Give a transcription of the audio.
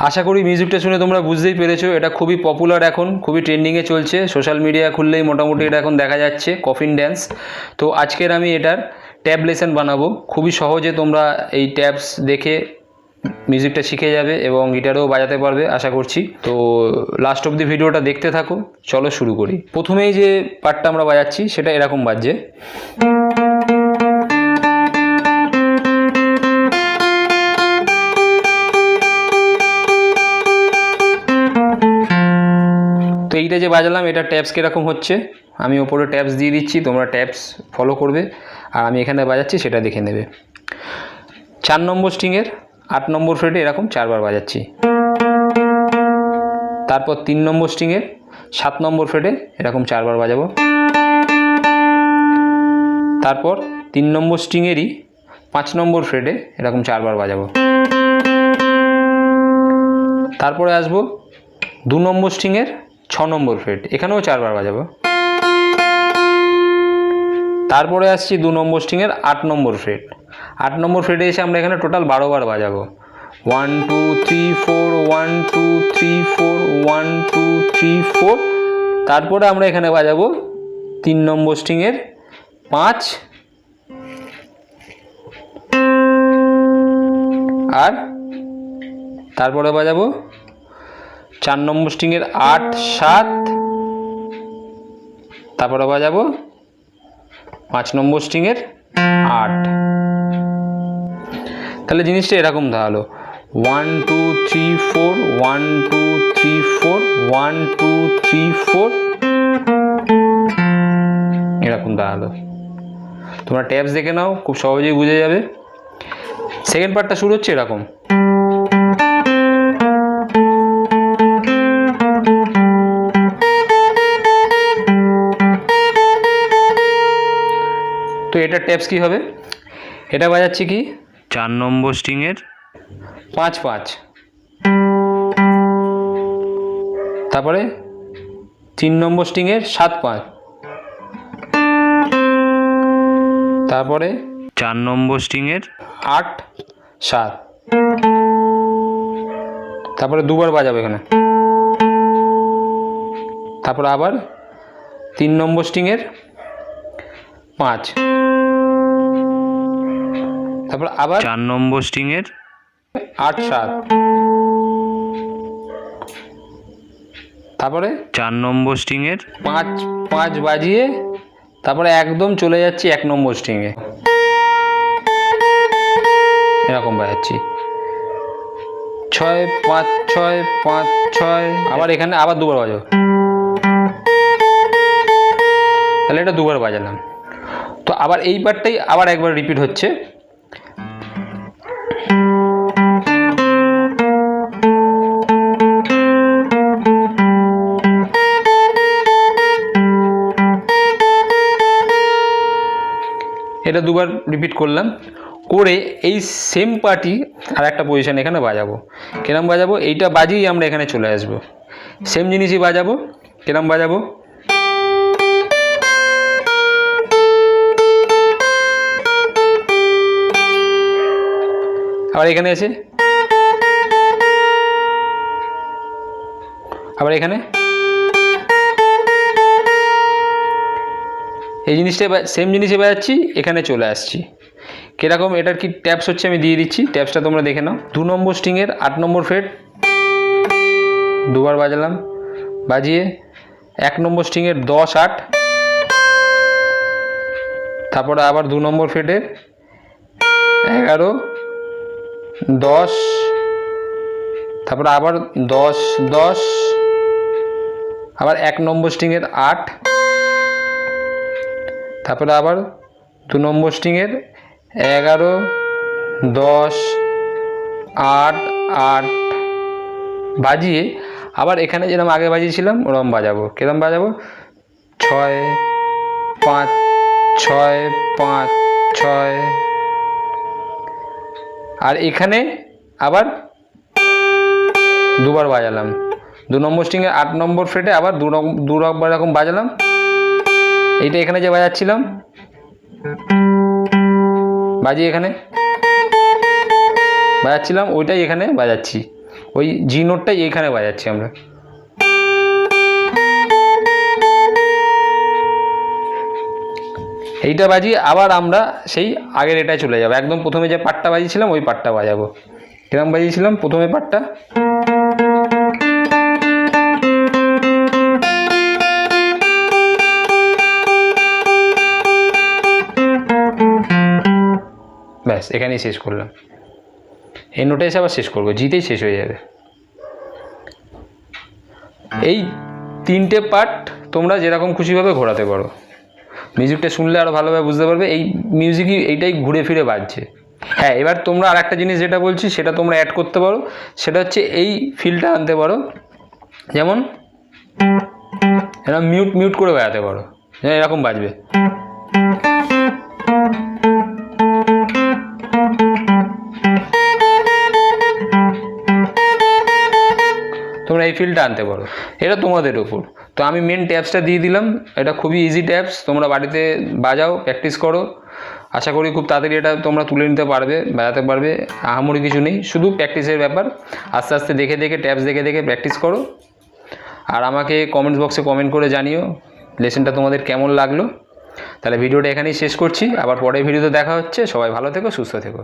আশা করি মিউজিকটা শুনে তোমরা বুঝতেই পেরেছো, এটা খুবই পপুলার, এখন খুবই ট্রেন্ডিংয়ে চলছে, সোশ্যাল মিডিয়া খুললেই মোটামুটি এটা এখন দেখা যাচ্ছে, কফিন ড্যান্স। তো আজকের আমি এটার ট্যাব লেসন বানাবো। খুবই সহজে তোমরা এই ট্যাবস দেখে মিউজিকটা শিখে যাবে এবং গিটারও বাজাতে পারবে আশা করছি। তো লাস্ট অব দি ভিডিওটা দেখতে থাকো। চলো শুরু করি। প্রথমেই যে পার্টটা আমরা বাজাচ্ছি সেটা এরকম বাজছে। তো এইটা যে বাজালাম এটা ট্যাপস কীরকম হচ্ছে আমি ওপরে ট্যাপস দিয়ে দিচ্ছি, তোমরা ট্যাপস ফলো করবে আর আমি এখানে বাজাচ্ছি সেটা দেখে নেবে। 4 নম্বর স্ট্রিংয়ের 8 নম্বর ফ্রেটে এরকম 4 বার বাজাচ্ছি। তারপর 3 নম্বর স্ট্রিংয়ের 7 নম্বর ফ্রেটে এরকম 4 বার বাজাবো। তারপর 3 নম্বর স্ট্রিংয়েরই 5 নম্বর ফ্রেটে এরকম 4 বার বাজাবো। তারপরে আসবো 2 নম্বর স্ট্রিংয়ের 6 নম্বর ফ্রেট, এখানেও 4 বার বাজাবো। তারপরে আসছি 2 নম্বর স্ট্রিংয়ের 8 নম্বর ফ্রেট। 8 নম্বর ফ্রেটে এসে আমরা এখানে টোটাল 12 বার বাজাবো। 1 2 3 4 1 2 3 4 1 2 3 4। তারপরে আমরা এখানে বাজাবো 3 নম্বর স্ট্রিংয়ের 5 আর তারপরে বাজাবো 4 নম্বর স্ট্রিংয়ের 8 7। তারপরে বাজাবো 5 নম্বর স্ট্রিংয়ের 8। তাহলে জিনিসটা এরকম দাঁড়ালো 1 2 3 4 1 2 3 4 1 2 3 4 এরকম দাঁড়ালো। তোমরা ট্যাপস দেখে নাও, খুব সহজেই বুঝে যাবে। সেকেন্ড পার্টটা শুরু হচ্ছে এরকম। তো এটা ট্যাপস কি হবে, এটা বাজাচ্ছি কি 4 নম্বর স্ট্রিংয়ের 5 5। তারপরে 3 নম্বর স্ট্রিংয়ের 7 5। তারপরে 4 নম্বর স্ট্রিংয়ের 8 7। তারপরে দুবার বাজাবো এখানে। তারপরে আবার 3 নম্বর স্ট্রিংয়ের 5। তারপর আবার 4 নম্বর স্ট্রিংয়ের 8 7। তারপরে 4 নম্বর স্ট্রিংয়ের 5 5 বাজিয়ে তারপরে একদম চলে যাচ্ছি 1 নম্বর স্ট্রিংয়ে, এরকম বাজাচ্ছি 6 5 6 5 6। আবার এখানে আবার দুবার বাজাবো, তাহলে এটা দুবার বাজালাম। তো আবার এই পার্টটাই আবার একবার রিপিট হচ্ছে। এটা দুবার রিপিট করলাম, করে এই সেম পার্টি আর একটা পজিশন এখানে বাজাবো। কিরম বাজাবো, এইটা বাজিয়েই আমরা এখানে চলে আসবো, সেম জিনিসই বাজাবো। কিরম বাজাবো, আবার এখানে এসে আবার এখানে এই জিনিসটা সেম জিনিসে বাজাচ্ছি, এখানে চলে আসছি। কীরকম এটার কি ট্যাপস হচ্ছে আমি দিয়ে দিচ্ছি, ট্যাপসটা তোমরা দেখে নাও। 2 নম্বর স্ট্রিংয়ের 8 নম্বর ফ্রেট দুবার বাজালাম, বাজিয়ে 1 নম্বর স্ট্রিংয়ের 10 8। তারপরে আবার 2 নম্বর ফ্রেটের 11 10। তারপরে আবার 10 10। আবার 1 নম্বর স্ট্রিংয়ের 8। তারপরে আবার 2 নম্বর স্ট্রিংয়ের 11 10 8 8 বাজিয়ে আবার এখানে যেরকম আগে বাজিয়েছিলাম ওরকম বাজাবো। কিরম বাজাবো, 6 5 6 5 6। আর এখানে আবার দুবার বাজালাম, 2 নম্বর স্ট্রিংয়ে 8 নম্বর ফ্রেটে আবার দুবার এরকম বাজালাম। এইটা এখানে যে বাজাচ্ছিলাম বাজিয়ে এখানে বাজাচ্ছিলাম, ওইটাই এখানে বাজাচ্ছি। ওই জি নোটটাই এইখানে বাজাচ্ছি আমরা। এইটা বাজিয়ে আবার আমরা সেই আগের এটায় চলে যাবো, একদম প্রথমে যে পাটটা বাজিয়েছিলাম ওই পাটটা বাজাবো। কিরম বাজিয়েছিলাম প্রথমে পাটটা, ব্যাস এখানেই শেষ করলাম। এই নোটে এসে আবার শেষ করবো, জিতেই শেষ হয়ে যাবে। এই 3টে পার্ট তোমরা যেরকম খুশিভাবে ঘোরাতে পারো। মিউজিকটা শুনলে আরও ভালোভাবে বুঝতে পারবে এই মিউজিকই এইটাই ঘুরে ফিরে বাজছে। হ্যাঁ, এবার তোমরা আর একটা জিনিস যেটা বলছি সেটা তোমরা অ্যাড করতে পারো, সেটা হচ্ছে এই ফিলটা আনতে পারো। যেমন এরকম মিউট মিউট করে বাজাতে পারো, এরকম বাজবে। তোমরা এই ফিলটা আনতে পারো, এটা তোমাদের উপর। তো আমি মেন ট্যাপসটা দিয়ে দিলাম, এটা খুবই ইজি ট্যাপস, তোমরা বাড়িতে বাজাও, প্র্যাকটিস করো। আশা করি খুব তাড়াতাড়ি এটা তোমরা তুলে নিতে পারবে, বাজাতে পারবে। আহামরি কিছু নেই, শুধু প্র্যাকটিসের ব্যাপার। আস্তে আস্তে দেখে দেখে ট্যাপস দেখে দেখে প্র্যাকটিস করো। আর আমাকে কমেন্টস বক্সে কমেন্ট করে জানিও লেসনটা তোমাদের কেমন লাগলো। তাহলে ভিডিওটা এখানেই শেষ করছি, আবার পরের ভিডিওতে দেখা হচ্ছে। সবাই ভালো থেকো, সুস্থ থেকো।